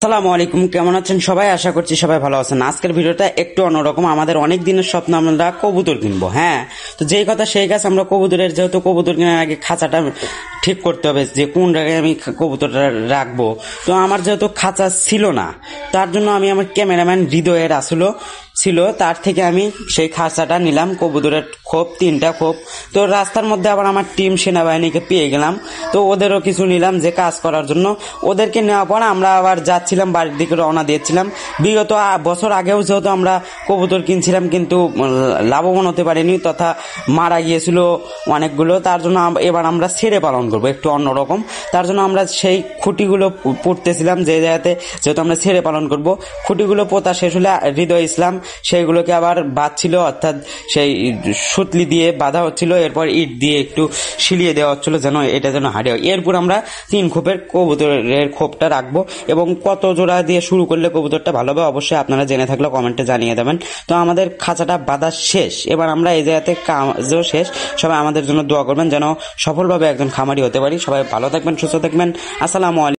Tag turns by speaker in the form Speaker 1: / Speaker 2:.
Speaker 1: আসসালামু আলাইকুম, কেমন আছেন সবাই? আশা করছি সবাই ভালো আছেন। আজকের ভিডিওটা একটু অন্যরকম। আমাদের অনেক দিনের স্বপ্ন আমরা কবুতর কিনবো। হ্যাঁ, তো যেই কথা সেই কাজ। আমরা কবুতরের, যেহেতু কবুতর কেনার আগে খাঁচাটা ঠিক করতে হবে যে কোন জায়গায় আমি কবুতরটা রাখবো। তো আমার যেহেতু খাঁচা ছিল না, তার জন্য আমি আমার ক্যামেরাম্যান হৃদয়ের আসলো ছিল, তার থেকে আমি সেই খাঁচাটা নিলাম। কবুতরের খোপ, 3টা খোপ। তো রাস্তার মধ্যে আবার আমার টিম সেনাবাহিনীকে পেয়ে গেলাম, তো ওদেরও কিছু নিলাম যে কাজ করার জন্য। ওদেরকে নেওয়ার পর আমরা আবার যাচ্ছিলাম, বাড়ির দিকে রওনা দিয়েছিলাম। বিগত বছর আগেও যেহেতু আমরা কবুতর কিনছিলাম, কিন্তু লাভবান হতে পারিনি, তথা মারা গিয়েছিল অনেকগুলো। তার জন্য এবার আমরা ছেড়ে পালন করবো একটু অন্যরকম। তার জন্য আমরা সেই খুঁটিগুলো পুঁততেছিলাম, যে জায়গাতে যেহেতু আমরা ছেড়ে পালন করব। খুঁটিগুলো পোতা শেষ হলে হৃদয় ইসলাম সেইগুলোকে আবার বাঁধছিল, অর্থাৎ সেই সুতলি দিয়ে বাঁধা হচ্ছিল। এরপর ইট দিয়ে একটু সিলিয়ে দেওয়া হচ্ছিল যেন এটা যেন হাঁড়ে হয়। এরপর আমরা 3 খোপের কবুতরের খোপটা রাখবো। এবং কত জোড়া দিয়ে শুরু করলে কবুতরটা ভালো হবে অবশ্যই আপনারা জেনে থাকলে কমেন্টে জানিয়ে দেবেন। তো আমাদের খাঁচাটা বাঁধা শেষ, এবার আমরা এই জায়গাতে কাজও শেষ। সবাই আমাদের জন্য দোয়া করবেন যেন সফলভাবে একজন খামারি হতে পারি। সবাই ভালো থাকবেন, সুস্থ থাকবেন। আসসালামু আলাইকুম।